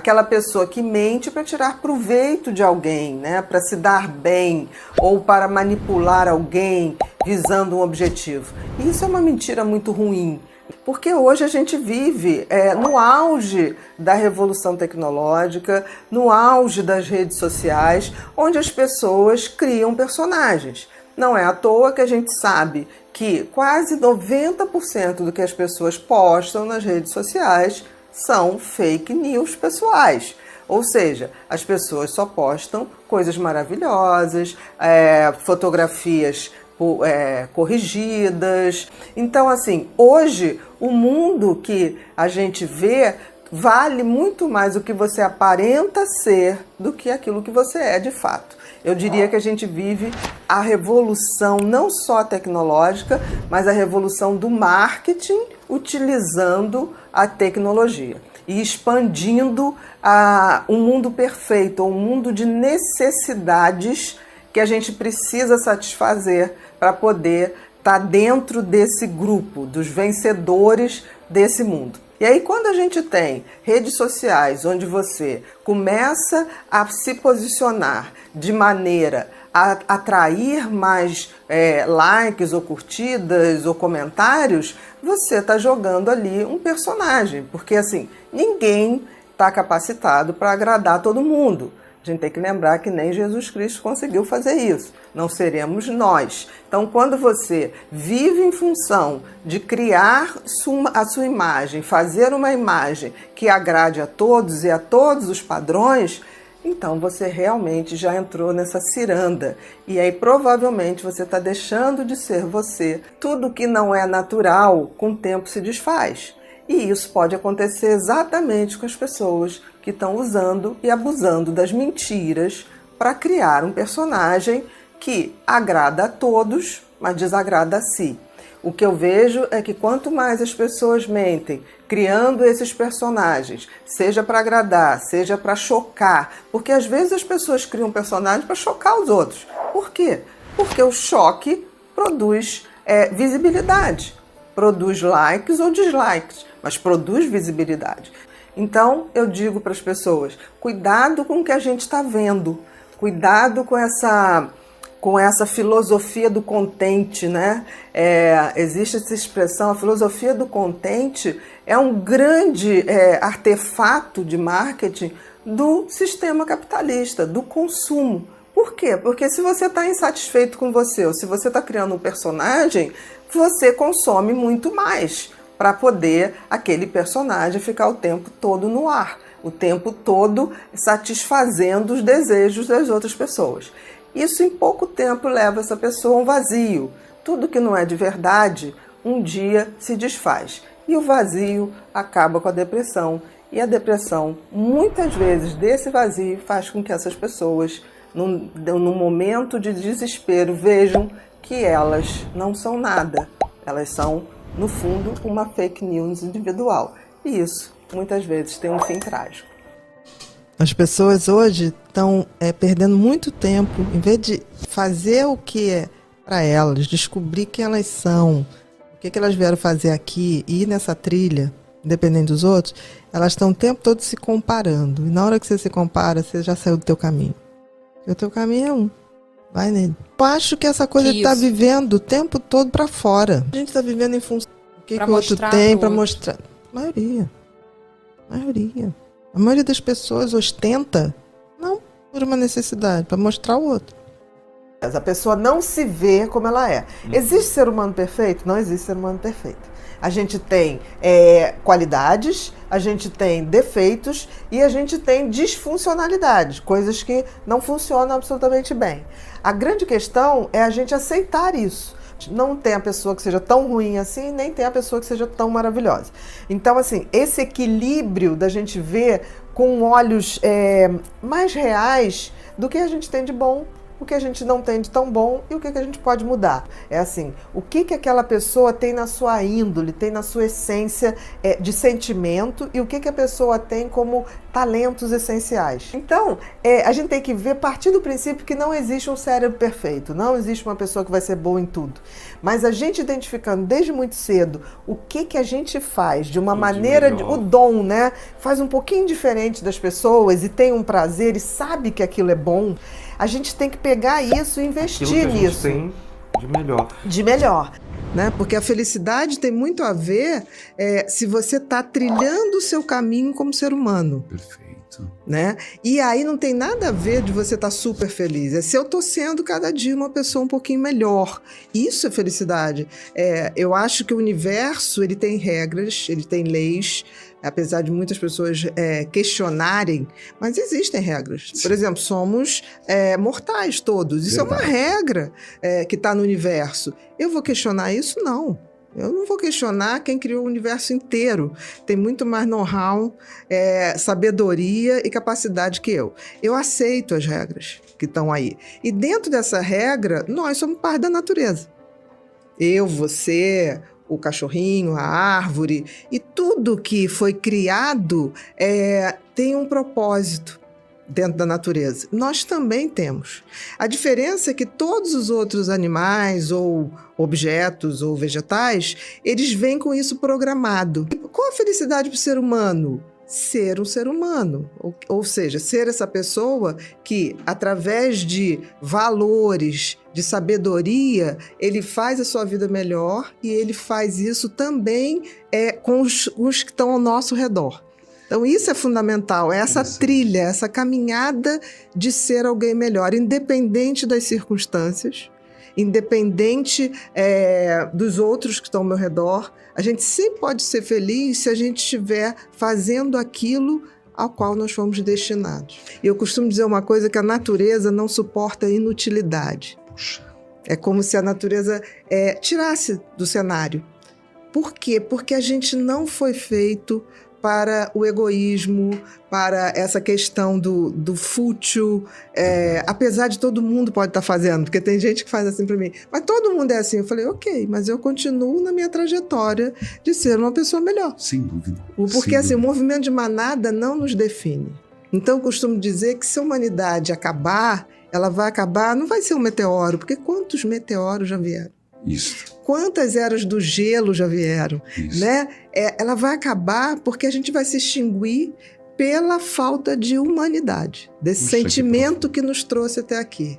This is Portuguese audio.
aquela pessoa que mente para tirar proveito de alguém, né? Para se dar bem ou para manipular alguém visando um objetivo. E isso é uma mentira muito ruim, porque hoje a gente vive no auge da revolução tecnológica, no auge das redes sociais, onde as pessoas criam personagens. Não é à toa que a gente sabe que quase 90% do que as pessoas postam nas redes sociais são fake news pessoais. Ou seja, as pessoas só postam coisas maravilhosas, fotografias corrigidas. Então, assim, hoje o mundo que a gente vê vale muito mais o que você aparenta ser do que aquilo que você é de fato. Eu diria que a gente vive a revolução não só tecnológica, mas a revolução do marketing utilizando a tecnologia e expandindo um mundo perfeito, um mundo de necessidades que a gente precisa satisfazer para poder estar dentro desse grupo, dos vencedores desse mundo. E aí, quando a gente tem redes sociais onde você começa a se posicionar de maneira a atrair mais likes ou curtidas ou comentários, você está jogando ali um personagem, porque assim, ninguém está capacitado para agradar todo mundo. A gente tem que lembrar que nem Jesus Cristo conseguiu fazer isso. Não seremos nós. Então, quando você vive em função de criar a sua imagem, fazer uma imagem que agrade a todos e a todos os padrões, então você realmente já entrou nessa ciranda. E aí, provavelmente, você está deixando de ser você. Tudo que não é natural, com o tempo se desfaz. E isso pode acontecer exatamente com as pessoas que estão usando e abusando das mentiras para criar um personagem que agrada a todos, mas desagrada a si. O que eu vejo é que quanto mais as pessoas mentem, criando esses personagens, seja para agradar, seja para chocar, porque às vezes as pessoas criam personagens para chocar os outros. Por quê? Porque o choque produz visibilidade, produz likes ou dislikes, mas produz visibilidade. Então, eu digo para as pessoas, cuidado com o que a gente está vendo, cuidado com essa filosofia do contente, né? Existe essa expressão, a filosofia do contente é um grande artefato de marketing do sistema capitalista, do consumo. Por quê? Porque se você está insatisfeito com você, ou se você está criando um personagem, você consome muito mais para poder aquele personagem ficar o tempo todo no ar, o tempo todo satisfazendo os desejos das outras pessoas. Isso em pouco tempo leva essa pessoa a um vazio. Tudo que não é de verdade, um dia se desfaz. E o vazio acaba com a depressão. E a depressão, muitas vezes, desse vazio faz com que essas pessoas, num momento de desespero, vejam que elas não são nada. Elas são, no fundo, uma fake news individual. E isso, muitas vezes, tem um fim trágico. As pessoas hoje estão perdendo muito tempo, em vez de fazer o que é para elas, descobrir quem elas são, o que elas vieram fazer aqui e ir nessa trilha, independente dos outros, elas estão o tempo todo se comparando. E na hora que você se compara, você já saiu do teu caminho. Porque o teu caminho é um. Vai nele. Eu acho que essa coisa está vivendo o tempo todo para fora. A gente está vivendo em função do que o outro tem para mostrar. A maioria das pessoas ostenta, não por uma necessidade, para mostrar o outro. A pessoa não se vê como ela é. Existe ser humano perfeito? Não existe ser humano perfeito. A gente tem qualidades, a gente tem defeitos e a gente tem disfuncionalidades, coisas que não funcionam absolutamente bem. A grande questão é a gente aceitar isso. Não tem a pessoa que seja tão ruim assim, nem tem a pessoa que seja tão maravilhosa. Então, assim, esse equilíbrio da gente ver com olhos mais reais do que a gente tem de bom o que a gente não tem de tão bom e o que a gente pode mudar. É assim, o que aquela pessoa tem na sua índole, tem na sua essência de sentimento e o que a pessoa tem como talentos essenciais. Então, a gente tem que ver, partir do princípio que não existe um cérebro perfeito, não existe uma pessoa que vai ser boa em tudo. Mas a gente identificando desde muito cedo o que a gente faz de uma maneira, o dom, né? Faz um pouquinho diferente das pessoas e tem um prazer e sabe que aquilo é bom, a gente tem que pegar isso e investir nisso. Tem de melhor. De melhor. Né? Porque a felicidade tem muito a ver se você está trilhando o seu caminho como ser humano. Perfeito. Né? E aí não tem nada a ver de você estar super feliz. É se eu estou sendo cada dia uma pessoa um pouquinho melhor. Isso é felicidade. Eu acho que o universo ele tem regras, ele tem leis, apesar de muitas pessoas questionarem, mas existem regras. Por exemplo, somos mortais todos. Isso é uma regra que está no universo. Eu vou questionar isso? Não. Eu não vou questionar quem criou o universo inteiro. Tem muito mais know-how, sabedoria e capacidade que eu. Eu aceito as regras que estão aí. E dentro dessa regra, nós somos parte da natureza. Eu, você, o cachorrinho, a árvore e tudo que foi criado tem um propósito dentro da natureza. Nós também temos. A diferença é que todos os outros animais ou objetos ou vegetais, eles vêm com isso programado. Qual a felicidade para o ser humano? Ser um ser humano, ou seja, ser essa pessoa que, através de valores, de sabedoria, ele faz a sua vida melhor e ele faz isso também com os que estão ao nosso redor. Então isso é fundamental, é essa trilha, essa caminhada de ser alguém melhor, independente das circunstâncias, independente dos outros que estão ao meu redor. A gente sempre pode ser feliz se a gente estiver fazendo aquilo ao qual nós fomos destinados. E eu costumo dizer uma coisa, que a natureza não suporta inutilidade. Puxa. É como se a natureza tirasse do cenário. Por quê? Porque a gente não foi feito para o egoísmo, para essa questão do fútil, apesar de todo mundo pode estar fazendo, porque tem gente que faz assim para mim, mas todo mundo é assim. Eu falei, ok, mas eu continuo na minha trajetória de ser uma pessoa melhor. Sem dúvida. Porque assim, o movimento de manada não nos define. Então eu costumo dizer que se a humanidade acabar, ela vai acabar, não vai ser um meteoro, porque quantos meteoros já vieram? Isso. Quantas eras do gelo já vieram, Isso. né? Ela vai acabar porque a gente vai se extinguir pela falta de humanidade, desse sentimento que nos trouxe até aqui.